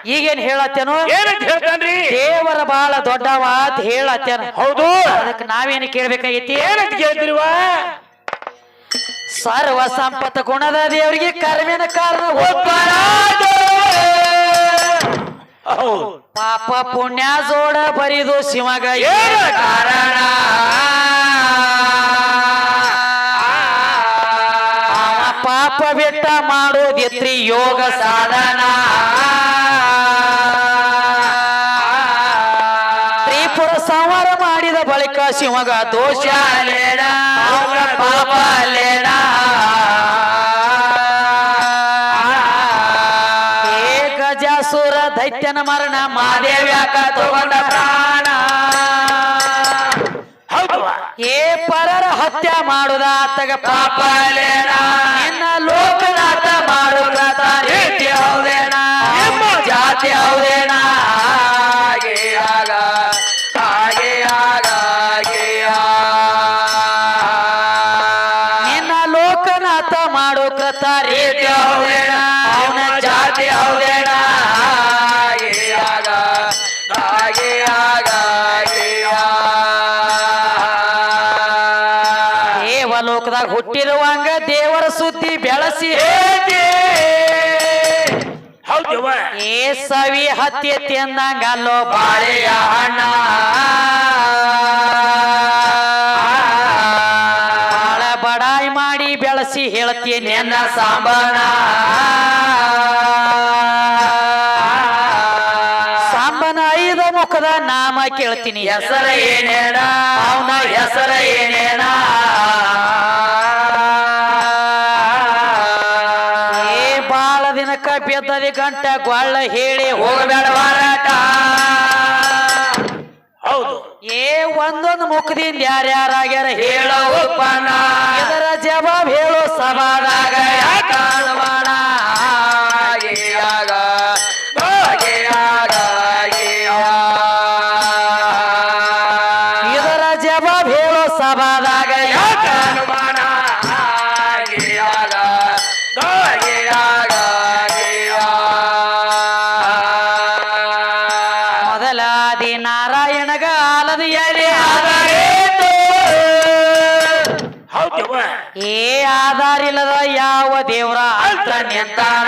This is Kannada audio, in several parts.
ಈಗೇನ್ ಹೇಳತ್ತೇನು ಏನಂತ ಹೇಳ್ತಾನ್ರಿ ದೇವರ ಬಹಳ ದೊಡ್ಡವ ಅಂತ ಹೇಳತ್ತೇನ ಹೌದು ಅದಕ್ಕೆ ನಾವೇನು ಕೇಳ್ಬೇಕಾಗೈತಿ ಏನಂತ ಕೇಳ್ತಿರುವ ಸರ್ವ ಸಂಪತ್ತ ಗುಣದ ದೇವರಿಗೆ ಕರ್ಮಿನ ಕಾರಣ ಹೌದು ಪಾಪ ಪುಣ್ಯ ಜೋಡ ಬರಿದು ಶಿವಗ ಏನ ಕಾರಣ ಪಾಪ ಬಿಟ್ಟ ಮಾಡೋದಿತ್ರಿ ಯೋಗ ಸಾಧನ ತ್ರಿಪುರ ಸಂಹಾರ ಮಾಡಿದ ಬಳಿಕ ಶಿವಗ ದೋಷ ಪಾಪ ಗಜಾಸುರ ದೈತ್ಯನ ಮರಣ ಮಾದೇವ್ಯಾಕ ತಗೊಂಡ ಪ್ರಾಣ ಏ ಪರರ ಹತ್ಯ ಮಾಡುದ ಆತಗ ಪಾಪ ನಿನ್ನ ಲೋಕನಾಥ ಮಾಡುತ್ತ ರೀತಿ ಹೌದೇನಾ ಜಾತಿ ಹೌದೇನಾ ನಿನ್ನ ಲೋಕನಾಥ ಮಾಡೋ ಕೃತ ರೀತಿ ಹೌದೇನಾ ಅವನ ಜಾತಿ ಹೌದೇನಾ ದೇವಲೋಕದಾಗ ಹುಟ್ಟಿರುವಂಗ ದೇವರ ಸುದ್ದಿ ಬೆಳಸಿ ಹೌದವ ಏ ಸವಿ ಹತ್ಯತಿ ಅಂದಂಗ ಅಲ್ಲೋ ಬಾಳೆಯ ಹಣ್ಣ ಬಾಳ ಬಡಾಯಿ ಮಾಡಿ ಬೆಳಸಿ ಹೇಳ್ತೀನಿ ನನ್ನ ಸಾಂಬಾಣ ಸಾಂಬನ 5 ಮುಖದ ನಾಮ ಕೇಳ್ತೀನಿ ಹೆಸರ ಏನೇನ ಅವನ ಹೆಸರ ಏನೇನ ಬೆದ್ದದಿ ಗಂಟ ಗೊಳ್ಳ ಹೇಳಿ ಹೋಗಬೇಡ ಮಾರಾಟ ಹೌದು ಏ ಒಂದೊಂದು ಮುಖದಿಂದ ಯಾರ್ಯಾರಾಗ್ಯಾರ ಹೇಳೋ ಉತ್ಪನ್ನ ಇದರ ಜವಾಬ್ ಹೇಳೋ ಸಭಾದಾಗ ಯಾಕಾಣವಾಣ ಇದರ ಜವಾಬ್ ಹೇಳೋ ಸಭಾದಾಗ ಯಾಕಾಣವಾಣ ನಾರಾಯಣಗ ಆಲದ ಎಲೆ ಏ ಆಧಾರ ಇಲ್ಲದ ಯಾವ ದೇವರ ಅಂತ ನಿಂತಾನ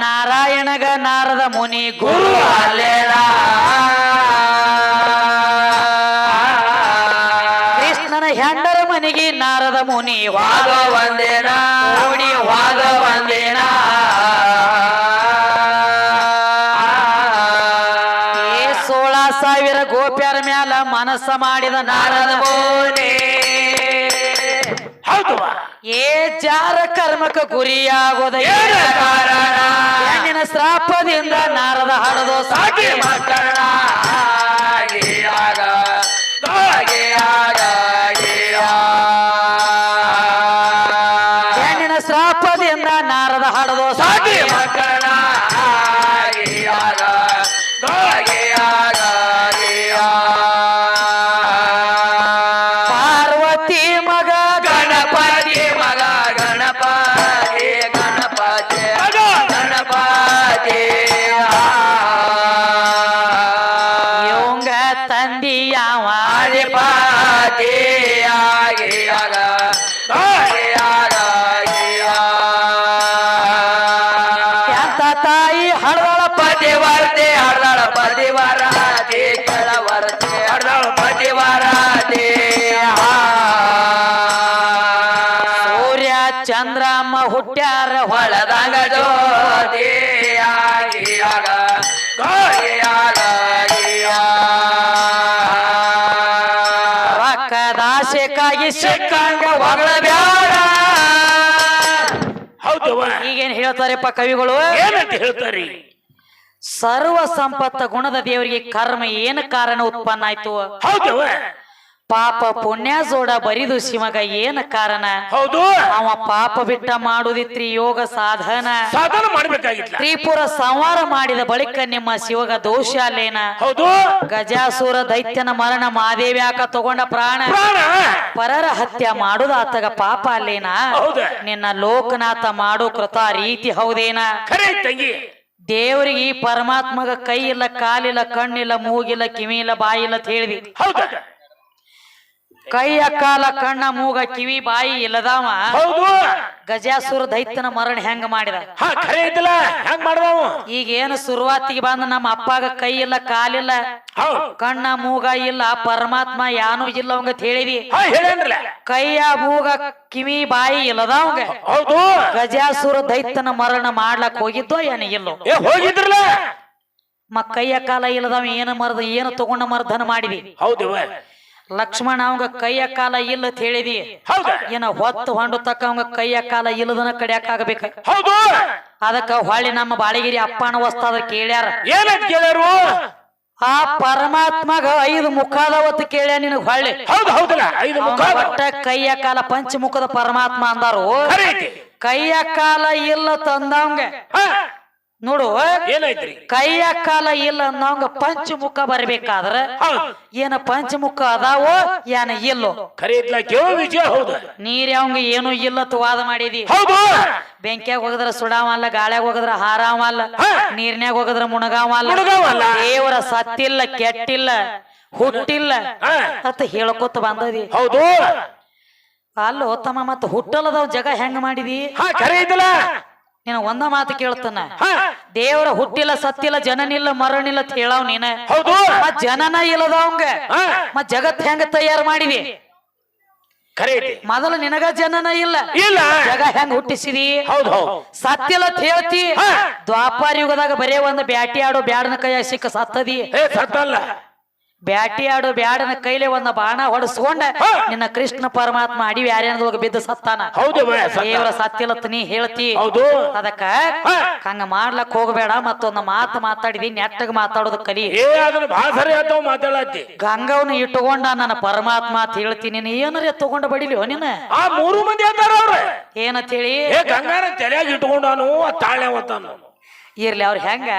ನಾರಾಯಣಗ ನಾರದ ಮುನಿ ಗುರು ಅಲ್ಲೇನ ಕೃಷ್ಣನ ಹೆಂಡರ ಮನೆಗೆ ನಾರದ ಮುನಿ ವಾದ ಒಂದೇನ ಓಡಿ ವಾದ ಒಂದೇನ ಗೋಪ್ಯರ ಮ್ಯಾಲ ಮನಸ್ಸ ಮಾಡಿದ ನಾರದ ಬೋನೆ ಹೌದು ಏ ಜಾರ ಕರ್ಮಕ ಗುರಿಯಾಗೋದ ಹೆಣ್ಣಿನ ಶ್ರಾಪದಿಂದ ನಾರದ ಹಡದು ಸಾಕಿ ಮಕ್ಕಳ ಹೆಣ್ಣಿನ ಶ್ರಾಪದಿಂದ ನಾರದ ಹಡದು ಸಾಕಿ ಮಕ್ಕಳ ತಾಯಿ ಹಳದಳ ಪತಿವರ್ತೆ ಹಳದಳ ಪತಿವರಾತೆ ಕೆಳವರ್ತೆ ಹಳದಳ ಪತಿವರಾತೆ ಸೂರ್ಯ ಚಂದ್ರಮ್ಮ ಹುಟ್ಟ್ಯಾರ ಹೊಳದಾಗ ಜೋತಿ ರೊಕ್ಕದಾಸೆಕಾಗಿ ಸಿಕ್ಕಂಗ ಹೊಗಳ ಬ್ಯಾಡ ಈಗೇನ್ ಹೇಳ್ತಾರಪ್ಪ ಕವಿಗಳು ಏನಂತ ಹೇಳ್ತಾರಿ ಸರ್ವ ಸಂಪತ್ತ ಗುಣದ ದೇವರಿಗೆ ಕರ್ಮ ಏನು ಕಾರಣ ಉತ್ಪನ್ನ ಆಯ್ತು ಹೌದವ ಪಾಪ ಪುಣ್ಯ ಜೋಡ ಬರಿದು ಶಿವಗ ಏನ ಕಾರಣ ಹೌದು ಅವ ಪಾಪ ಬಿಟ್ಟ ಮಾಡುದಿತ್ರಿ ಯೋಗ ಸಾಧನ ಸಾಧನ ಮಾಡ್ಬೇಕಾಗಿಲ್ಲ ತ್ರಿಪುರ ಸಂಹಾರ ಮಾಡಿದ ಬಳಿಕ ನಿಮ್ಮ ಶಿವಗ ದೋಷ ಅಲ್ಲೇನ ಹೌದು ಗಜಾಸುರ ದೈತ್ಯನ ಮರಣ ಮಾದೇವಿ ಆಕ ತಗೊಂಡ ಪ್ರಾಣ ಪ್ರಾಣ ಪರರ ಹತ್ಯೆ ಮಾಡುದ ಆತಗ ಪಾಪ ಅಲ್ಲೇನ ಹೌದ ನಿನ್ನ ಲೋಕನಾಥ ಮಾಡು ಕೃತ ರೀತಿ ಹೌದೇನ ಖರೆ ತಂಗಿ ದೇವರಿಗೆ ಈ ಪರಮಾತ್ಮಗ ಕೈ ಇಲ್ಲ ಕಾಲಿಲ್ಲ ಕಣ್ಣಿಲ್ಲ ಮೂಗಿಲ್ಲ ಕಿವಿ ಇಲ್ಲ ಬಾಯಿ ಇಲ್ಲ ಅಂತ ಹೇಳಿದಿ ಹೌದ ಕೈಯ ಕಾಲ ಕಣ್ಣ ಮೂಗ ಕಿವಿ ಬಾಯಿ ಇಲ್ಲದಾವ ಹೌದು ಗಜಾಸುರ ದೈತ್ಯನ ಮರಣ ಹೆಂಗ ಮಾಡಿದ ಹಾ ಖರೆ ಐತಲ್ಲ ಹೆಂಗ್ ಮಾಡ್ದವು ಈಗ ಏನು ಶುರುವಾತಿಗೆ ಬಂದ ನಮ್ಮ ಅಪ್ಪಾಗ ಕೈ ಇಲ್ಲ ಕಾಲಿಲ್ಲ ಹೌದು ಕಣ್ಣ ಮೂಗ ಇಲ್ಲ ಪರಮಾತ್ಮ ಯಾನು ಇಲ್ಲ ಅವಂಗ ಹೇಳಿದಿ ಹಾ ಹೇಳೇನ್ರಲ್ಲ ಕೈಯ ಮೂಗ ಕಿವಿ ಬಾಯಿ ಇಲ್ಲದಾವಂಗ ಹೌದು ಗಜಾಸುರ ದೈತ್ಯನ ಮರಣ ಮಾಡ್ಲಕ್ ಹೋಗಿದ್ದೋ ಏನ ಇಲ್ಲೋ ಏ ಹೋಗಿದ್ರಲ್ಲ ಕೈಯ ಕಾಲ ಇಲ್ಲದವ ಏನು ತಗೊಂಡ ಮರ್ದನ ಮಾಡಿದಿ ಹೌದವ ಲಕ್ಷ್ಮಣ ಅವಂಗ ಕೈಯ ಕಾಲ ಇಲ್ಲ ಅಂತ ಹೇಳಿದಿ ಹೌದ ಏನ ಹೊತ್ತು ಹೊಂಡು ತಕ್ಕ ಅವಂಗ ಕೈಯ ಕಾಲ ಇಲ್ಲದನ ಕಡಿಯಾಕ ಆಗ್ಬೇಕ ಹೌದು ಅದಕ್ಕ ಹೊಳ್ಳಿ ನಮ್ಮ ಬಾಳಗಿರಿ ಅಪ್ಪನ ವಸ್ತಾದ ಕೇಳ್ಯಾರ ಏನಂತ ಕೇಳ್ಯಾರು ಆ ಪರಮಾತ್ಮಗ 5 ಮುಖಾದವತ್ತು ಕೇಳ್ಯ ನಿನಗ್ ಹೊಳ್ಳಿ ಹೌದು ಹೌದಲ್ಲ 5 ಮುಖ ಒಟ್ಟ ಕೈಯ ಕಾಲ ಪಂಚಮುಖದ ಪರಮಾತ್ಮ ಅಂದಾರು ಖರೆ ಐತಿ ಕೈಯ ಕಾಲ ಇಲ್ಲ ತಂದವಂಗ ಹಾ ನೋಡು ಏನೈತ್ರಿ ಕೈಯ ಕಾಲ ಇಲ್ಲ ಅಂದವಂಗ ಪಂಚಮುಖ ಬರ್ಬೇಕಾದ್ರ ಹೌದು ಏನ ಪಂಚಮುಖ ಅದಾವೋ ಏನ ಇಲ್ಲೋ ಖರೆ ಇದ್ಲ ಕೇಳೋ ವಿಷಯ ಹೌದು ನೀರ್ ಅವಂಗ ಏನು ಇಲ್ಲತ್ತು ವಾದ ಮಾಡಿದಿ ಹೌದು ಬೆಂಕ್ಯಾಗ ಹೋಗದ್ರ ಸುಡಾವಲ್ಲ ಗಾಳ್ಯಾಗ ಹೋಗದ್ರ ಹಾರಾವಲ್ಲ ನೀರ್ನ್ಯಾಗ ಹೋಗದ್ರ ಮುಣಗಾವಲ್ಲ ಮುಣಗಾವಲ್ಲ. ದೇವರ ಸತ್ತಿಲ್ಲ ಕೆಟ್ಟಿಲ್ಲ ಹುಟ್ಟಿಲ್ಲ ಹಾ ಅಂತ ಹೇಳ್ಕೊತ ಬಂದದಿ ಹೌದು ಅಲ್ಲೋ ತಮ್ಮ ಮತ್ತ ಹುಟ್ಟಲ್ಲದವ್ ಜಗ ಹೆಂಗ ಮಾಡಿದಿ ಹಾ ಖರೆ ಐತಲ್ಲ ನೀನ ಒಂದ ಮಾತು ಕೇಳ್ತಾನ ಹಾ ದೇವರ ಹುಟ್ಟಿಲ್ಲ ಸತ್ತಿಲ್ಲ ಜನನಿಲ್ಲ ಮರಣಿಲ್ಲ ಅಂತ ಹೇಳವ್ ನೀನ ಹೌದು ಮತ್ ಜನನ ಇಲ್ಲದವಂಗ ಹಾ ಮತ್ ಜಗತ್ ಹೆಂಗ ತಯಾರು ಮಾಡಿದಿ ಖರೆ ಐತಿ ಮೊದಲು ನಿನಗ ಜನನ ಇಲ್ಲ ಇಲ್ಲ ಜಗ ಹೆಂಗ ಹುಟ್ಟಿಸಿದಿ ಹೌದು ಹೌದು ಸತ್ತಿಲ್ಲ ಅಂತ ಹೇಳ್ತಿ ಹಾ. ದ್ವಾಪಾರ ಯುಗದಾಗ ಬರೇ ಒಂದು ಬ್ಯಾಟಿ ಆಡೋ ಬ್ಯಾಡನ ಕೈಯಾಗ ಸಿಕ್ಕ ಸತ್ತದಿ ಏ ಸತ್ತಲ್ಲ ಬ್ಯಾಟಿ ಆಡೋ ಬ್ಯಾಡನ ಕೈಲೆ ಒಂದ ಬಾಣ ಹೊಡಸ್ಕೊಂಡ ಹಾ. ನಿನ್ನ ಕೃಷ್ಣ ಪರಮಾತ್ಮ ಅಡಿ ಯಾರ್ಯಾನದೊಳಗ ಬಿದ್ದು ಸತ್ತಾನ ಹೌದು ದೇವರ ಸತ್ತಿಲ್ಲತ್ ನೀ ಹೇಳ್ತಿ ಹೌದು ಅದಕ್ಕ ಹಾ. ಹಂಗ ಮಾಡ್ಲಕ್ ಹೋಗ್ಬೇಡ ಮತ್ತೊಂದು ಮಾತು ಮಾತಾಡಿದಿ ನೆಟ್ಟಗ ಮಾತಾಡೋದು ಕಲಿ ಏ ಅದನ್ನ ಭಾಳ ಸರಿ ಆತಾವ ಮಾತಾಡತ್ತಿ ಗಂಗವನ್ನ ಇಟ್ಟುಕೊಂಡ ನನ್ನ ಪರಮಾತ್ಮ ಅಂತ ಹೇಳ್ತೀನಿ ನೀನ್ ಏನಾರ ತಗೊಂಡ ಬಡಿಲಿಯೋ ನಿನ್ನ ಆ 3 ಮಂದಿ ಅಂತಾರ ಅವ್ರ ಏನಂತ ಹೇಳಿ ಏ ಗಂಗಾನ ತಲೆಯಾಗ ಇಟ್ಕೊಂಡಾನು ತಾಳೆ ಅವತ್ತಾನು ಇರ್ಲಿ ಅವ್ರ ಹೆಂಗ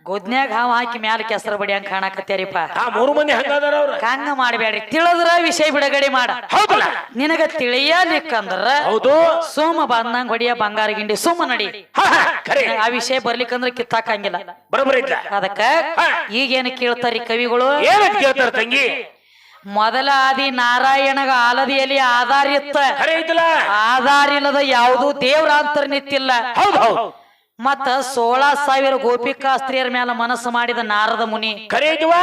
ಗುದ್ನ್ಯಾಗ ಹಾವು ಹಾಕಿ ಮ್ಯಾಲ ಕೆಸರು ಬಡಿ ಹಂಗ ಕಾಣಕತ್ಯಾರಿಪ್ಪ ಆ 3 ಮಂದಿ ಹಂಗಾದಾರ ಅವ್ರ ಹಂಗ ಮಾಡಬೇಡ್ರಿ ತಿಳಿದ್ರ ವಿಷಯ ಬಿಡುಗಡೆ ಮಾಡ ಹೌದಲ್ಲ ನಿನಗ ತಿಳಿಯಲಿಕ್ಕಂದ್ರ ಹೌದು ಸೋಮ ಬಂದಂಗ ಹೊಡಿಯ ಬಂಗಾರ ಗಿಂಡಿ ಸುಮ್ಮ ನಡಿ ಹಾ ಹಾ ಖರೆ ಆ ವಿಷಯ ಬರ್ಲಿಕ್ಕಂದ್ರ ಕಿತ್ತಾಕಂಗಿಲ್ಲ ಬರಬರ ಐತ್ಲ ಅದಕ್ಕ ಈಗೇನು ಕೇಳ್ತಾರಿ ಕವಿಗಳು ಏನಂತ ಕೇಳ್ತಾರ ತಂಗಿ ಮೊದಲ ಆದಿ ನಾರಾಯಣಗ ಆಲದಿಯಲ್ಲಿ ಆಧಾರ ಇತ್ತ ಖರೆ ಐತಲ್ಲ ಆಧಾರ ಇಲ್ಲದ ಯಾವುದೂ ದೇವ್ರ ಅಂತರ್ ನಿಂತಿಲ್ಲ ಹೌದು ಹೌದು ಮತ್ತ 16,000 ಗೋಪಿಕಾಸ್ತ್ರೀಯರ ಮೇಲೆ ಮನಸ್ಸು ಮಾಡಿದ ನಾರದ ಮುನಿ ಖರೆ ಐತಿವಾ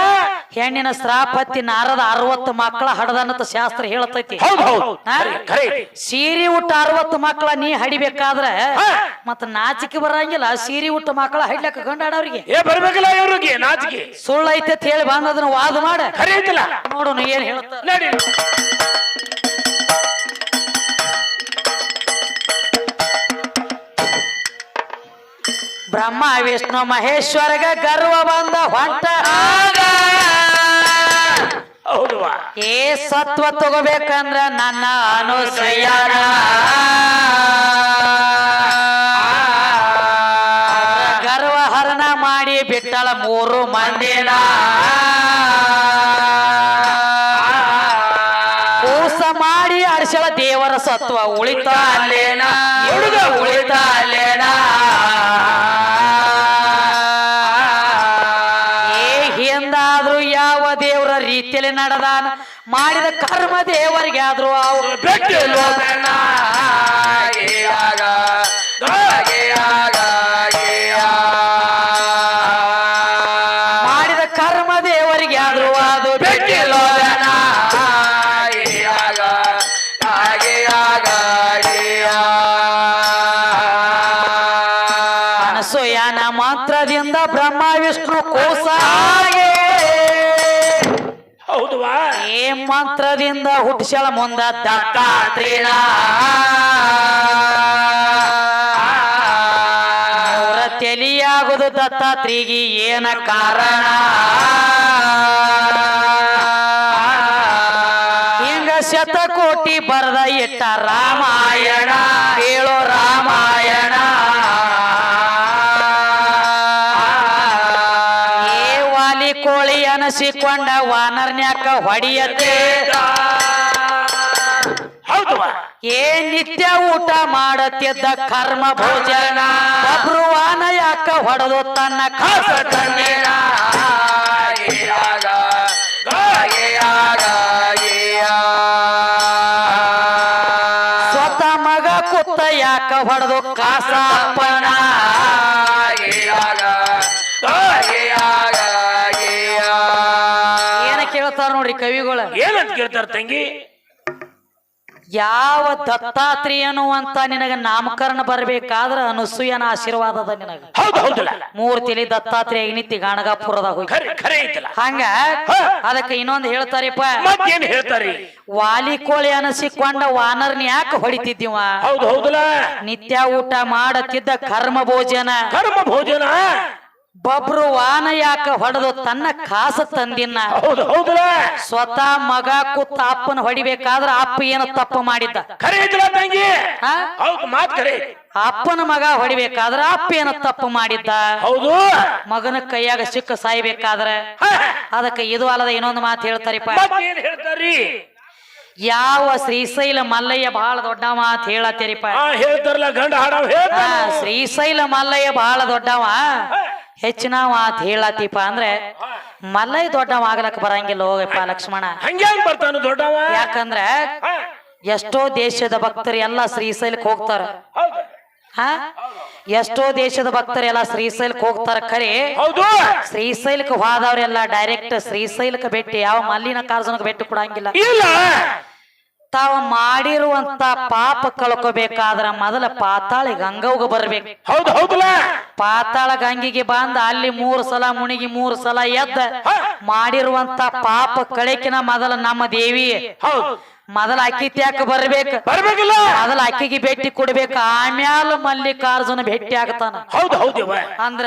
ಹೆಣ್ಣಿನ ಶ್ರಾಪ ಹತ್ತಿ ನಾರದ 60 ಮಕ್ಕಳ ಹಡದನ್ನತ ಶಾಸ್ತ್ರ ಹೇಳ್ತೈತಿ ಹೌದು ಹೌದು ಖರೆ ಐತಿ ಸೀರಿ ಉಟ್ಟ 60 ಮಕ್ಕಳ ನೀ ಹಡಿಬೇಕಾದ್ರ ಮತ್ತ ನಾಚಿಕೆ ಬರಂಗಿಲ್ಲ ಸೀರಿ ಉಟ್ಟ ಮಕ್ಕಳ ಹಡ್ಲಕ್ಕ ಗಂಡಾಡವ್ರಿಗೆ ಏ ಬರ್ಬೇಕಲ್ಲ ಇವ್ರಿಗೆ ನಾಚಿಕೆ ಸುಳ್ಳು ಐತೆ ಅಂತ ಹೇಳಿ ಬಂದ ಅದನ್ನ ವಾದ ಮಾಡ ಖರೆ ಐತಿಲ್ಲ ನೋಡೋಣ ಏನ್ ಹೇಳ್ತ ನಡಿ ಬ್ರಹ್ಮ ವಿಷ್ಣು ಮಹೇಶ್ವರಗ ಗರ್ವ ಬಂದ ಹೊಂಟ ಹೌದವಾ ಏ ಸತ್ವ ತಗೋಬೇಕಂದ್ರ ನನ್ನ ಅನುಸಯ್ಯನ ಗರ್ವ ಹರಣ ಮಾಡಿ ಬಿಟ್ಟಳ 3 ಮಂದಿನ ಕೂಸ ಮಾಡಿ ಅರ್ಶಳ ದೇವರ ಸತ್ವ ಉಳಿತ ಅಲ್ಲೇನ ಹುಡುಗ ಉಳಿತ ಅಲ್ಲೇನ ಹಿಂದಾದ್ರೂ ಯಾವ ದೇವರ ರೀತಿಯಲ್ಲಿ ನಡೆದಾನ ಮಾಡಿದ ಕರ್ಮ ದೇವರಿಗೆ ಆದ್ರೂ ಅವರು ಮಾಡಿದ ಕರ್ಮ ದೇವರಿಗೆ ಆದ್ರೂ ಅದು ಬೆಟ್ಟಿಲ್ಲೋದನ ಅನಸೂಯನ ಮಂತ್ರದಿಂದ ಬ್ರಹ್ಮ ವಿಷ್ಣು ಕೋಸ ಹೌದವಾ ಏ ಮಂತ್ರದಿಂದ ಹುಟ್ಟಿಸಳ ಮುಂದ ದತ್ತಾತ್ರೇಯ ತಲಿಯಾಗುದು ದತ್ತಾತ್ರೇಯಿಗೆ ಏನ ಕಾರಣ ಬರದ ಇಟ್ಟ ರಾಮಾಯಣ ಕೇಳೋ ರಾಮಾಯಣ ಏ ವಾಲಿ ಕೋಳಿ ಅನಸಿಕೊಂಡ ವಾನರ್ನ್ಯಾಕ ಹೊಡಿಯತ್ತೆ ಹೌದವಾ ಏ ನಿತ್ಯ ಊಟ ಮಾಡತ್ತಿದ್ದ ಕರ್ಮ ಭೋಜನ ಬಬ್ರುವಾನ ಯಾಕ ಹೊಡೆದು ತನ್ನ ಕಾಸ ತಂದೇನ ಸ್ವತಃ ಮಗ ಕುತ್ತ ಯಾಕ ಹೊಡೆದು ಕಾಸ ಅಪ್ಪನ ಏನ ಕೇಳ್ತಾರ ನೋಡ್ರಿ ಕವಿಗಳು ಏನಂತ ಕೇಳ್ತಾರ ತಂಗಿ ಯಾವ ದತ್ತಾತ್ರೇಯ ಅನ್ನುವಂತ ನಿನಗ ನಾಮಕರಣ ಬರ್ಬೇಕಾದ್ರ ಅನಸೂಯನ ಆಶೀರ್ವಾದದ ನಿನಗ ಹೌದು ಹೌದಲ್ಲ ಮೂರ್ತಿಲಿ ದತ್ತಾತ್ರೇಯ ನಿತ್ತಿ ಗಾಣಗಾಪುರದಾಗ ಹೋಗಿ ಖರೆ ಖರೆ ಐತಲ್ಲ ಹಂಗ ಅದಕ್ಕೆ ಇನ್ನೊಂದು ಹೇಳ್ತಾರಿಪ್ಪ ಮತ್ತೇನ್ ಹೇಳ್ತಾರಿ ವಾಲಿ ಕೋಳಿ ಅನಸಿಕೊಂಡ ವಾನರ್ನ ಯಾಕೆ ಹೊಡಿತಿದ್ದೀವ ಹೌದು ಹೌದಲ್ಲ ನಿತ್ಯ ಊಟ ಮಾಡತ್ತಿದ್ದ ಕರ್ಮ ಭೋಜನ ಕರ್ಮ ಭೋಜನ ಬಬ್ರು ವಾನ ಯಾಕ ಹೊಡೆದು ತನ್ನ ಕಾಸ ತಂದಿನ್ನ ಹೌದು ಹೌದಲ್ಲ ಸ್ವತಃ ಮಗ ಕೂತ ಅಪ್ಪನ ಹೊಡಿಬೇಕಾದ್ರ ಅಪ್ಪ ಏನು ತಪ್ಪು ಮಾಡಿದ್ದ ಖರೆ ಐತಲ್ಲ ತಂಗಿ ಹಾ? ಹೌದು ಮಾತ್ ಖರೆ ಅಪ್ಪನ ಮಗ ಹೊಡಿಬೇಕಾದ್ರ ಅಪ್ಪ ಏನು ತಪ್ಪು ಮಾಡಿದ್ದ ಹೌದು ಮಗನ ಕೈಯಾಗ ಸಿಕ್ಕ ಸಾಯ್ಬೇಕಾದ್ರೆ ಅದಕ್ಕೆ ಇದು ಅಲ್ಲದ ಇನ್ನೊಂದು ಮಾತು ಹೇಳ್ತಾರಿಪ್ಪ ಮತ್ತೇನ್ ಹೇಳ್ತಾರಿ ಯಾವ ಶ್ರೀಶೈಲ ಮಲ್ಲಯ್ಯ ಬಹಳ ದೊಡ್ಡವ ಅಂತ ಹೇಳತ್ತೀರಿಪ್ಪ ಹೇಳ್ತಾರಲ್ಲ ಗಂಡ ಹಾಡವ್ ಹೇಳ್ತಾರ ಶ್ರೀಶೈಲ ಮಲ್ಲಯ್ಯ ಬಹಳ ದೊಡ್ಡವ ಹೆಚ್ಚಿನವ ಅಂತ ಹೇಳತ್ತೀಪ ಅಂದ್ರೆ ಮಲ್ಲಯ್ಯ ದೊಡ್ಡವ ಆಗ್ಲಕ್ ಬರಂಗಿಲ್ಲ ಹೋಗಪ್ಪ ಲಕ್ಷ್ಮಣ ಹಂಗ್ಯಾಂಗ್ ಬರ್ತಾನ ದೊಡ್ಡವ ಯಾಕಂದ್ರ ಎಷ್ಟೋ ದೇಶದ ಭಕ್ತರು ಎಲ್ಲ ಶ್ರೀಶೈಲಕ್ಕೆ ಹೋಗ್ತಾರ ಹೌದು ಹ ಎಷ್ಟೋ ದೇಶದ ಭಕ್ತರೆಲ್ಲ ಶ್ರೀಶೈಲಕ್ಕೆ ಹೋಗ್ತಾರ ಖರೆ ಹೌದು ಶ್ರೀಶೈಲಕ್ಕೆ ಹೋದವ್ರೆಲ್ಲ ಡೈರೆಕ್ಟ್ ಶ್ರೀಶೈಲಕ್ಕೆ ಭೇಟಿ ಯಾವ ಮಲ್ಲಿನಾರ್ಜುನಕ್ಕೆ ಭೇಟಿ ಕೊಡಂಗಿಲ್ಲ ಇಲ್ಲ ತಾವ ಮಾಡಿರುವಂತ ಪಾಪ ಕಳ್ಕೋಬೇಕಾದ್ರ ಮೊದಲ ಪಾತಾಳ ಗಂಗವ್ಗ ಬರ್ಬೇಕು ಹೌದು ಹೌದಲ್ಲ ಪಾತಾಳ ಗಂಗಿಗೆ ಬಂದ ಅಲ್ಲಿ 3 ಸಲ ಮುಣಿಗಿ 3 ಸಲ ಎದ್ದ ಮಾಡಿರುವಂತ ಪಾಪ ಕಳೆಕಿನ ಮೊದಲ ನಮ್ಮ ದೇವಿ ಹೌದು ಮೊದಲ ಅಕ್ಕಿ ತ್ಯಾಕ ಬರ್ಬೇಕು ಬರ್ಬೇಕಿಲ್ಲ ಮೊದಲ ಅಕ್ಕಿಗೆ ಭೇಟಿ ಕೊಡ್ಬೇಕು ಆಮ್ಯಾಲ ಮಲ್ಲಿಕಾರ್ಜುನ ಭೇಟಿ ಆಗ್ತಾನ ಹೌದು ಹೌದವ ಅಂದ್ರ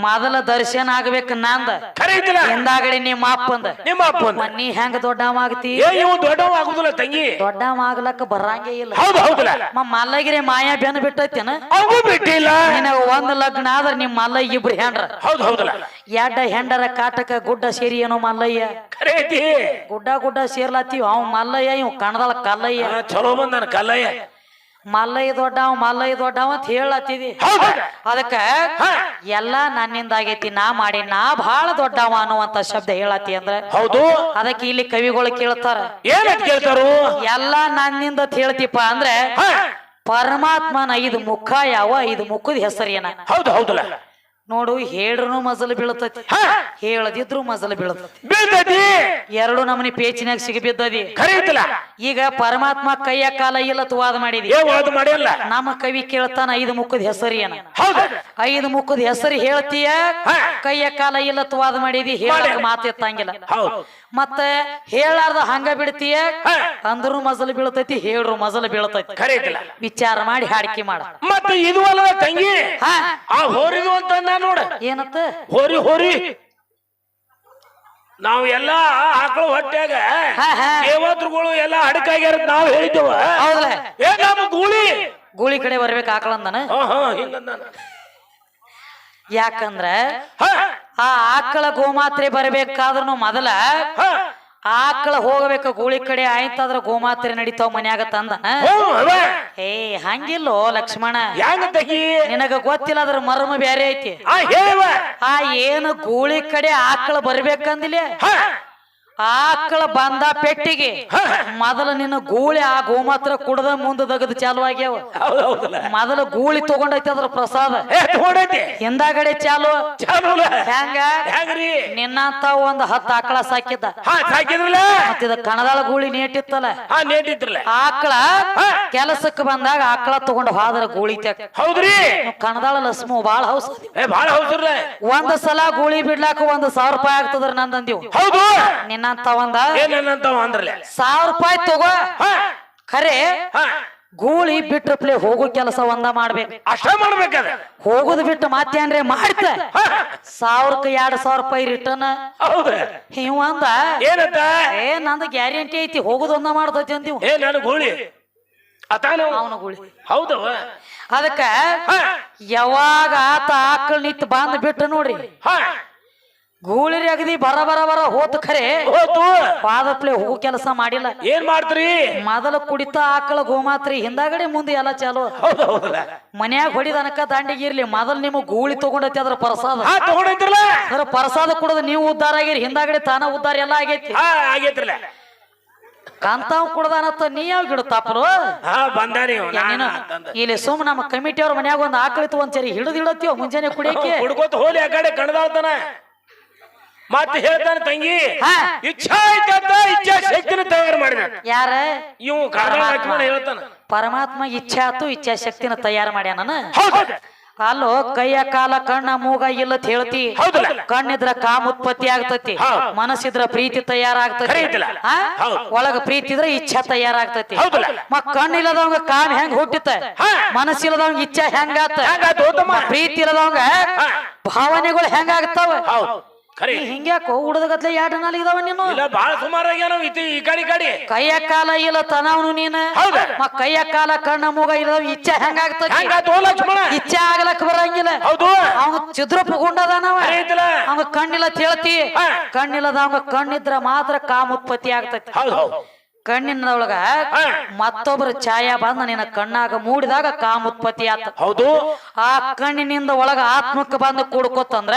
ಮೊದಲ ದರ್ಶನ ಆಗ್ಬೇಕು ನಂದ ಖರೆ ಐತಿಲ್ಲ ಹಿಂದಾಗಡೆ ನಿಮ್ಮ ಅಪ್ಪಂದ ನಿಮ್ಮ ಅಪ್ಪನ ನೀ ಹೆಂಗ ದೊಡ್ಡವ ಆಗ್ತಿ ಇವ್ ದೊಡ್ಡವ ಆಗುದಿಲ್ಲ ತಂಗಿ ದೊಡ್ಡವ ಆಗ್ಲಕ್ಕ ಬರಂಗೇ ಇಲ್ಲ ಹೌದು ಹೌದಲ್ಲ ಮಲ್ಲಗಿರಿ ಮಾಯಾ ಬೆನ್ನ ಬಿಟ್ಟೈತೇನ ಅವು ಬಿಟ್ಟಿಲ್ಲ ನಿನಗ ಒಂದ್ ಲಗ್ನ ಆದ್ರ ನಿಮ್ ಮಲ್ಲಯ್ಯ ಇಬ್ರು ಹೆಂಡ್ರ ಹೌದು ಹೌದಲ್ಲ ಎಡ್ಡ ಹೆಂಡರ ಕಾಟಕ ಗುಡ್ಡ ಸೇರಿ ಏನೋ ಮಲ್ಲಯ್ಯ ಖರೆ ಐತಿ ಗುಡ್ಡ ಸೇರ್ಲತ್ತೀವಿ ಅವ್ ಮಲ್ಲಯ್ಯ ಇವ್ ಕಣದಳ ಕಲ್ಲಯ್ಯ ಚಲೋ ಬಂದಾನ ಕಲ್ಲಯ್ಯ ಮಲ್ಲಯ್ಯ ದೊಡ್ಡವ ಅಂತ ಹೇಳತ್ತಿದಿ ಅದಕ್ಕ ಎಲ್ಲಾ ನನ್ನಿಂದ ಆಗೈತಿ ನಾ ಮಾಡಿ ನಾ ಬಹಳ ದೊಡ್ಡವ ಅನ್ನುವಂತ ಶಬ್ದ ಹೇಳತ್ತಿ ಅಂದ್ರ ಹೌದು ಅದಕ್ಕೆ ಇಲ್ಲಿ ಕವಿಗಳು ಕೇಳ್ತಾರ ಏನಂತ ಕೇಳ್ತಾರು ಎಲ್ಲಾ ನನ್ನಿಂದ ಹೇಳ್ತಿಪ್ಪ ಅಂದ್ರೆ ಪರಮಾತ್ಮನ 5 ಮುಖ ಯಾವ 5 ಮುಖದ ಹೆಸರೇನ ಹೌದು ಹೌದಲ್ಲ ನೋಡು ಹೇಳ್ರು ಮಜಲು ಬೀಳತೈತಿ ಹೇಳದಿದ್ರು ಮಜಲು ಬೀಳತೈತಿ ಬೀಳ್ತೈತಿ ಎರಡು ನಮನಿ ಪೇಚಿನಾಗ ಸಿಗಬಿದ್ದದಿ ಖರೆ ಐತಿಲ್ಲ ಈಗ ಪರಮಾತ್ಮ ಕೈಯ ಕಾಲ ಇಲ್ಲ ವಾದ ಮಾಡಿದಿ ಏ ವಾದ ಮಾಡಿಲ್ಲ ನಮ್ಮ ಕವಿ ಕೇಳ್ತಾನ 5 ಮುಖದ ಹೆಸರು ಏನ ಹೌದು 5 ಮುಖದ ಹೆಸರು ಹೇಳ್ತೀಯ ಕೈಯ ಕಾಲ ಇಲ್ಲ ವಾದ ಮಾಡಿದಿ ಹೇಳಕ್ ಮಾತೆತ್ತಂಗಿಲ್ಲ ಹೌದು ಮತ್ತೆ ಹೇಳಾರ್ದ ಹಂಗ ಬಿಡ್ತೀಯ ಅಂದ್ರು ಮಜಲು ಬೀಳತೈತಿ ಹೇಳ್ರು ಮಜಲು ಬೀಳತೈತಿ ಖರೆ ಐತಿಲ್ಲ ವಿಚಾರ ಮಾಡಿ ಹಾಡಿಕೆ ಮಾಡ ಮತ್ತೆ ಇದು ಅಲ್ಲ ತಂಗಿ ಹಾ ಆ ಹೋರಿದು ಅಂತ ನೋಡ ಏನತ್ತ ಹೋರಿ ನಾವು ಎಲ್ಲಾ ಆಕಳು ಹೊಟ್ಟ್ಯಾಗ ದೇವತೃಗಳು ಎಲ್ಲಾ ಅಡಕಾಗ್ಯಾರ ನಾವು ಹೇಳಿದ್ದೇವ ಹೌದಲ್ಲ ಏ ನಮ್ಮ ಗೂಳಿ ಕಡೆ ಬರ್ಬೇಕು ಆಕಳಂದನ ಹಿಂಗಂದಾನ ಯಾಕಂದ್ರ ಆ ಆಕಳ ಗೋಮಾತ್ರೆ ಬರ್ಬೇಕಾದ್ರೂ ಮೊದಲ ಆಕಳ ಹೋಗಬೇಕು ಗೂಳಿ ಕಡೆ ಆಯ್ತಾದ್ರ ಗೋಮಾತ್ರೆ ನಡಿತಾವ ಮನ್ಯಾಗ ತಂದನ ಏ ಹಂಗಿಲ್ಲೋ ಲಕ್ಷ್ಮಣ ನಿನಗ ಗೊತ್ತಿಲ್ಲ ಅದ್ರ ಮರ್ಮ ಬ್ಯಾರೆ ಐತಿ ಆ ಏನು ಗೂಳಿ ಕಡೆ ಆಕಳ ಬರ್ಬೇಕಂದಿಲ್ಲ ಆಕಳ ಬಂದ ಪೆಟ್ಟಿಗೆ ಮೊದಲು ನಿನ್ನ ಗೂಳಿ ಆ ಗೋಮಾತ್ರ ಕುಡದ ಮುಂದೆ ದಗದು ಚಾಲು ಆಗ್ಯಾವ ಮೊದಲು ಗೂಳಿ ತಗೊಂಡೈತಿ ಅದ್ರ ಪ್ರಸಾದ ಹಿಂದಾಗಡೆ ಚಾಲು ಹೆಂಗ ನಿನ್ನಂತ ಒಂದ್ 10 ಆಕಳ ಸಾಕಿದ್ದ ಮತ್ತಿದ ಕಣದಾಳ ಗೂಳಿ ನೇಟಿತ್ತಲ್ಲ ಆಕಳ ಕೆಲಸಕ್ಕೆ ಬಂದಾಗ ಆಕಳ ತಗೊಂಡು ಹೋದ್ರ ಗೂಳಿ ಹೌದ್ರಿ ಕಣದಾಳ ಲಸ್ಮು ಬಾಳ ಹೌಸ್ ಒಂದ್ ಸಲ ಗೂಳಿ ಬಿಡ್ಲಾಕ 1,000 ರೂಪಾಯಿ ಆಗ್ತದ್ರ ನಂದಂದಿವ್ ನಿನ್ನಂತ ಒಂದ 1,000 ರೂಪಾಯಿ ತಗೋ ಖರೆ ಗೂಳಿ ಬಿಟ್ರಪ್ಲೆ ಹೋಗೋ ಕೆಲಸ ಒಂದ ಮಾಡ್ಬೇಕು. ಅಷ್ಟ ಮಾಡ್ಬೇಕದ. ಹೋಗುದು ಬಿಟ್ಟು ಮಾತೇನ್ರೆ ಮಾಡ್ತ 1000ಕ್ಕೆ 2000 ರೂಪಾಯಿ ರಿಟರ್ನ್. ಹೌದ ಇವ ಅಂದ ಏನಂತ? ನಂದು ಗ್ಯಾರಂಟಿ ಐತಿ ಹೋಗುದು ಒಂದ ಮಾಡ್ತೈತಿ ಅಂತೀವ್. ನಾನು ಗೂಳಿ ಅತಾನು ಅವನ ಗೂಳಿ. ಹೌದವ. ಅದಕ್ಕ ಯಾವಾಗ ಆತ ಆಕಳ ನಿತ್ ಬಂದ್ ಬಿಟ್ಟು ನೋಡ್ರಿ, ಗೂಳಿರಿ ಅಗದಿ ಬರ ಹೋತ ಖರೆ ಹೋತು ಪಾದಪ್ಲೆ ಹೋಗೋ ಕೆಲಸ ಮಾಡಿಲ್ಲ. ಏನ್ ಮಾಡ್ತೀರಿ? ಮೊದಲ ಕುಡಿತ ಆಕಳ ಗೋಮಾತ್ರಿ ಹಿಂದಾಗಡೆ ಮುಂದೆ ಎಲ್ಲ ಚಾಲು. ಮನ್ಯಾಗ ಹೊಡಿದನಕ ದಂಡಿಗಿರ್ಲಿ ಮೊದಲ್ ನಿಮಗ್ ಗೂಳಿ ತಗೊಂಡೈತಿ ಅದ್ರ ಪ್ರಸಾದ ತಗೊಂಡೈತ್ರಲ್ಲ. ಅದ್ರ ಪ್ರಸಾದ ಕುಡದ ನೀವು ಉದ್ದಾರ ಆಗಿರಿ, ಹಿಂದಾಗಡೆ ತಾನ ಉದ್ದಾರ ಎಲ್ಲ ಆಗೈತಿ. ಆಗೈತ್ರಲ್ಲ. ಕಂತಾವ್ ಕುಡ್ದಾನತ್ತ ನೀ ಯಾವ ಗಿಡ ತಾಪಲು ಬಂದಾರಿ ಇಲ್ಲಿ ಸುಮ್ ನಮ್ಮ ಕಮಿಟಿ ಅವ್ರ ಮನ್ಯಾಗ ಒಂದ್ ಆಕಳಿತ್ತು ಒಂದ್ಸರಿ ಹಿಡಿದಿಡತ್ತೀವ ಮುಂಜಾನೆ ಕುಡಿಯಕ್ಕೆ. ಕುಡ್ಕೋತ ಹೋಲಿ ಆ ಕಡೆ ಕಣದಾಳ್ತಾನ. ಮತ್ತೆ ಹೇಳ್ತಾನೆ ತಂಗಿ ಇಚ್ಛಾ ಇಚ್ಛಾ ಶಕ್ತಿನ ತಯಾರು ಮಾಡಿದ ಯಾರ? ಇವು ಹೇಳ್ತಾನ ಪರಮಾತ್ಮ ಇಚ್ಛಾ ಆತು ಇಚ್ಛಾ ಶಕ್ತಿನ ತಯಾರು ಮಾಡ್ಯಾನ. ಅಲ್ಲೋ ಕೈಯ ಕಾಲ ಕಣ್ಣ ಮೂಗ ಇಲ್ಲತ್ ಹೇಳ್ತಿ. ಕಣ್ಣಿದ್ರ ಕಾಮ ಉತ್ಪತ್ತಿ ಆಗ್ತತಿ, ಮನಸ್ಸಿದ್ರ ಪ್ರೀತಿ ತಯಾರಾಗ್ತತಿ, ಒಳಗ ಪ್ರೀತಿ ಇದ್ರ ಇಚ್ಛಾ ತಯಾರಾಗ್ತತಿ. ಕಣ್ಣಿಲ್ಲದವಂಗ ಕಾಮ ಹೆಂಗ್ ಹುಟ್ಟಿತ, ಮನಸ್ಸಿಲ್ಲದವಂಗ ಇಚ್ಛಾ ಹೆಂಗಾತ, ಪ್ರೀತಿ ಇಲ್ಲದವಂಗ ಭಾವನೆಗಳು ಹೆಂಗಾಗ್ತಾವ. ಹಿಂಗ್ಯಾಕೋ ಹುಡುಗತ್ಲೆ 2 ನಾಲಿಗೆ ಇದಾವ ನೀನು? ಬಾಳ ಸುಮಾರಾಗ್ಯಾನ ಈ ಕಡೆ ಕೈಯ ಕಾಲ ಇಲ್ಲ ತನವನು ನೀನು. ಕೈಯ ಕಾಲ ಕಣ್ಣ ಮೂಗ ಇಲ್ಲದವ ಇಚ್ಛಾ ಹೆಂಗಾಗ್ತದೆ? ಇಚ್ಛಾ ಆಗ್ಲಕ್ ಬರಂಗಿಲ್ಲ. ಅವಂಗ ಚಿದ್ರಪ್ಪ ಗುಂಡದಾನವ, ಅವಂಗ ಕಣ್ಣಿಲ್ಲ ಹೇಳ್ತಿ. ಕಣ್ಣಿಲ್ಲದವಂಗ ಕಣ್ಣಿದ್ರ ಮಾತ್ರ ಕಾಮ ಉತ್ಪತ್ತಿ ಆಗ್ತತಿ. ಕಣ್ಣಿನೊಳಗ ಮತ್ತೊಬ್ಬರ ಛಾಯಾ ಬಂದ ನಿನ್ನ ಕಣ್ಣಾಗ ಮೂಡಿದಾಗ ಕಾಮ ಉತ್ಪತ್ತಿ ಆತ. ಹೌದು. ಆ ಕಣ್ಣಿನಿಂದ ಒಳಗ ಆತ್ಮಕ್ಕೆ ಬಂದು ಕೂಡ್ಕೋತಂದ್ರ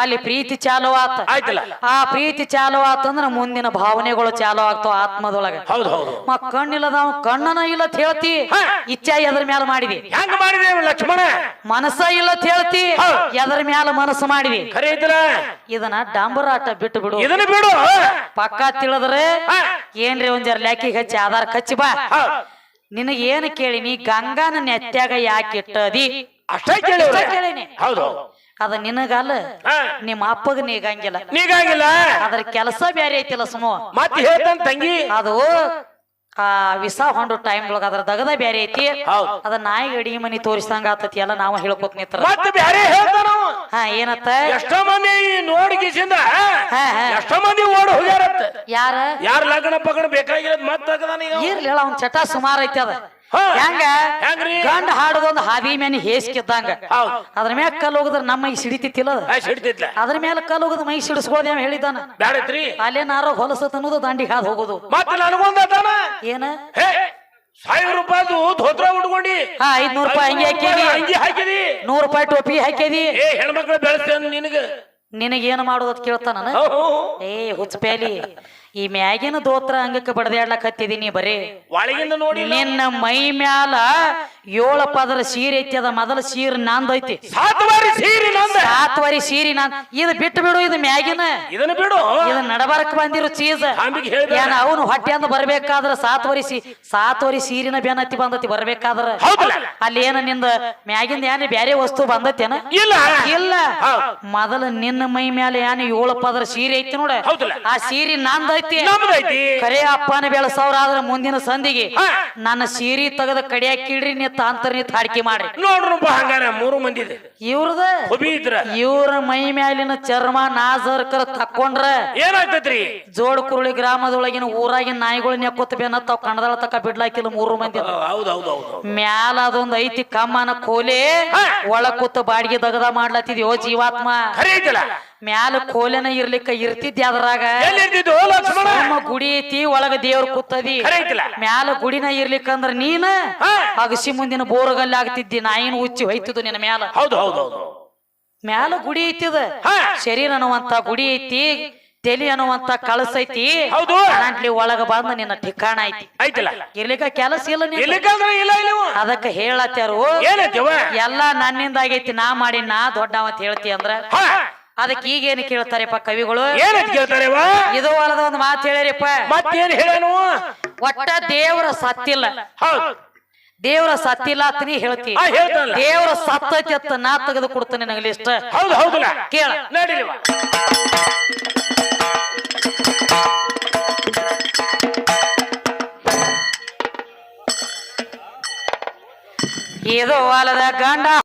ಅಲ್ಲಿ ಪ್ರೀತಿ ಚಾಲು ಆತ. ಆ ಪ್ರೀತಿ ಚಾಲು ಆತಂದ್ರ ಮುಂದಿನ ಭಾವನೆಗಳು ಚಾಲು ಆಗ್ತಾವ ಆತ್ಮದೊಳಗ. ಕಣ್ಣಿಲ್ಲದವ ಕಣ್ಣನ ಇಲ್ಲತ್ ಹೇಳ್ತಿ, ಇಚ್ಛಾ ಎದ್ರ ಮ್ಯಾಲ ಮಾಡಿದಿ. ಹೆಂಗ ಮಾಡಿದೆ ಲಕ್ಷ್ಮಣ? ಮನಸ್ಸ ಇಲ್ಲತ್ ಹೇಳ್ತಿ, ಎದ್ರ ಮ್ಯಾಲ ಮನಸ್ಸು ಮಾಡಿದಿ. ಇದನ್ನ ಡಂಬರಾಟ ಬಿಟ್ಟು ಬಿಡು. ಇದನ್ನ ಬಿಡು. ಪಕ್ಕ ತಿಳಿದ್ರೆ ಏನ್ರಿ ಒಂದ್ ಲ್ಯಾಕಿಗೆ ಹಚ್ಚಿ ಆಧಾರ್ ಕಚ್ಚಿ ಬಾ. ನಿನಗ ಏನ್ ಕೇಳಿನಿ? ಗಂಗಾನ ನೆತ್ಯಾಗ ಯಾಕೆ ಇಟ್ಟದಿ ಅಷ್ಟೇ ಕೇಳಿನಿ. ಅದ ನಿನಗಲ್ಲ, ನಿಮ್ಮ ಅಪ್ಪಗ ನೀಗಂಗಿಲ್ಲ. ಅದ್ರ ಕೆಲಸ ಬ್ಯಾರೆ ಐತಿಲ್ಲ ಸುಮ. ಮತ್ತೆ ಹೇಳ್ತಾನ ತಂಗಿ, ಅದು ಆ ವಿಸಾ ಹೊಂಡು ಟೈಮ್ ಒಳಗ ಅದ್ರ ದಗದ ಬ್ಯಾರೆ ಐತಿ. ಅದ ನಾಯಿ ಅಡಿಗೆ ಮನಿ ತೋರಿಸಂಗ ಆತತಿ ಎಲ್ಲ ನಾವ ಹೇಳ್ಕೊತ ನಿತ್ರ. ಏನತ್ತ? ಎಷ್ಟೋ ಮಂದಿ ನೋಡಿ ಕಿಸಿಂದ ಎಷ್ಟೋ ಮಂದಿ ಓಡ್ ಹೋಗ್ಯಾರತ್ತ. ಯಾರ ಲಗ್ನ ಪಗಣ ಬೇಕಾಗಿರೋದ್ ಇರ್ಲಿ ಹೇಳ, ಅವ್ನ ಚಟ ಸುಮಾರು ಐತಿ. ಅದ ಹೆಂಗ ಗಂಡ ಹಾಡದೊಂದು ಹಾದಿ ಮ್ಯಾನಿ ಹೇಸ್ಕಿದ್ದಂಗ ಅದ್ರ ಮ್ಯಾಗ ಕಲ್ ಹೋಗದ್ರ ನಮ್ಮ ಮೈ ಸಿಡಿತಿಲ್ಲ. ಅದ್ರ ಮೇಲೆ ಕಲ್ ಹೋಗದ ಮೈ ಸಿಡಿಸ್ಕೋದ ಹೇಳಿದ್ದಾನ. ಅಲ್ಲೇನಾರೋ ಹೊಲಸತ್ ಅನ್ನೋದು ದಾಂಡಿಗೆ ಹಾದ್ ಹೋಗುದು. ಏನ 1000 ರೂಪಾಯಿ ಧೋತ್ರ ಉಟ್ಕೊಂಡಿ 500 ರೂಪಾಯಿ ಅಂಗಿ ಹಾಕಿದಿ, 100 ರೂಪಾಯಿ ಟೋಪಿ ಹಾಕಿದಿ. ಹೆಣ್ಮಕ್ಳು ಬೆಳೆಸ್ತೇನೆ ನಿನಗೇನು ಮಾಡೋದತ್ ಕೇಳ್ತಾನ. ಹುಚ್ಚಪ್ಯಾಲಿ, ಈ ಮ್ಯಾಗಿನ ದೋತ್ರ ಅಂಗಕ್ಕೆ ಬಡದಾಡ್ಲಕ್ ಹತ್ತಿದೀನಿ ಬರೀ ಒಳಗಿಂದ ನೋಡಿ. ನಿನ್ನ ಮೈ ಮ್ಯಾಲ 7 ಪದರ ಸೀರೆ ಐತಿ. ಅದ ಮೊದಲ ಸೀರೆ ನಂದೈತಿ. 7 ವರಿ ಸೀರೆ ನಾನ್. ಇದು ಬಿಟ್ಟು ಬಿಡು, ಇದು ಮ್ಯಾಗಿನ ಇದನ್ನ ಬಿಡು. ಇದು ನಡಬರಕ್ ಬಂದಿರು ಚೀಸ್. ಏನ ಅವನು ಹೊಟ್ಟೆ ಅಂದ ಬರ್ಬೇಕಾದ್ರ 7 ವರಿ ಸೀರಿನ ಬೆನ್ನತ್ತಿ ಬಂದತಿ ಬರ್ಬೇಕಾದ್ರ. ಅಲ್ಲಿ ಏನ ನಿಂದ ಮ್ಯಾಗಿಂದ ಏನ ಬ್ಯಾರೆ ವಸ್ತು ಬಂದತ್ತೇನ? ಇಲ್ಲ. ಮೊದಲ ನಿನ್ನ ಮೈ ಮ್ಯಾಲ ಏನ 7 ಪದರ ಸೀರೆ ಐತಿ ನೋಡ, ಆ ಸೀರೆ ನಂದೈತಿ. ಕರೆ ಅಪ್ಪನ ಬೆಳಸವ್ರ ಆದ್ರ ಮುಂದಿನ ಸಂದಿಗೆ ನನ್ನ ಸೀರಿ ತೆಗದ ಕಡಿಯಾಕಿಡ್ರಿ ನೀ ತಾಂತರ್ ನಿತ್ ಹಾಡಿಕೆ ಮಾಡ್ರಿ ನೋಡ್ರಿ. ಹಂಗಾರ 3 ಮಂದಿ ಇವ್ರ ಮೈ ಮ್ಯಾಲಿನ ಚರ್ಮ ನಾಜರ್ಕರ ತಕ್ಕೊಂಡ್ರ ಏನಾಗ್ತೈತ್ರಿ? ಜೋಡ್ ಕುರುಳಿ ಗ್ರಾಮದೊಳಗಿನ ಊರಾಗಿನ ನಾಯಿಗಳು ನೆಕ್ಕೊತ್ತ ಬೆನ್ನತ್ತಾವ್ ಕಣದಾಳ ತಕ್ಕ ಬಿಡ್ಲಾಕಿಲ್ಲ 3 ಮಂದಿ. ಮ್ಯಾಲ ಅದೊಂದ್ ಐತಿ ಕಮ್ಮನ ಕೋಲೆ, ಒಳ ಕೂತ ಬಾಡಿಗೆ ದಗದ ಮಾಡ್ಲತ್ತಿದ್ಯೋ ಜೀವಾತ್ಮ. ಮ್ಯಾಲ ಕೋಲೆನ ಇರ್ಲಿಕ್ಕ ಇರ್ತಿದ್ದೆ ಅದ್ರಾಗ. ಗುಡಿ ಐತಿ, ಒಳಗ ದೇವ್ರ ಕೂತದಿ. ಮ್ಯಾಲ ಗುಡಿನ ಇರ್ಲಿಕ್ಕಂದ್ರ ನೀನ ಅಗಸಿ ಮುಂದಿನ ಬೋರ್ಗಲ್ಲಿ ಆಗ್ತಿದ್ದಿ. ನಾಯಿನ ಹುಚ್ಚಿ ಹೋಯ್ತಿದ್ದು ನಿನ್ನ ಮ್ಯಾಲ. ಮ್ಯಾಲ ಗುಡಿ ಐತಿದ, ಶರೀರ ಅನ್ನುವಂತ ಗುಡಿ ಐತಿ, ತೆಲಿ ಅನ್ನುವಂತ ಕಳಸ ಐತಿ. ಅಂಟ್ಲಿ ಒಳಗ ಬಂದ ನಿನ್ನ ಠಿಕಾಣ ಐತಿ. ಇರ್ಲಿಕ್ಕ ಕೆಲಸ ಇಲ್ಲ. ಅದಕ್ಕ ಹೇಳತ್ಯಾರು ಎಲ್ಲಾ ನನ್ನಿಂದ ಆಗೈತಿ, ನಾ ಮಾಡಿ ನಾ ದೊಡ್ಡವಂತ ಹೇಳ್ತಿ ಅಂದ್ರ ಅದಕ್ಕೆ ಈಗೇನು ಕೇಳ್ತಾರೆಪ್ಪ ಕವಿಗಳು? ಇದು ಅಲ್ಲದ ಒಂದು ಮಾತು ಹೇಳಿರಿಪ್ಪ. ಒಟ್ಟ ದೇವ್ರ ಸತ್ತಿಲ್ಲ, ದೇವ್ರ ಸತ್ತಿಲ್ಲ ಅಂತ ನೀ ಹೇಳ್ತಿ. ದೇವ್ರ ಸತ್ತೈತಿ ಅಂತ ನಾ ತೆಗೆದು ಕೊಡ್ತೇನೆ ನನಗೆ ಲಿಸ್ಟ್. ಕೇಳ ಇದು ಹೊಲದ ಗಂಡ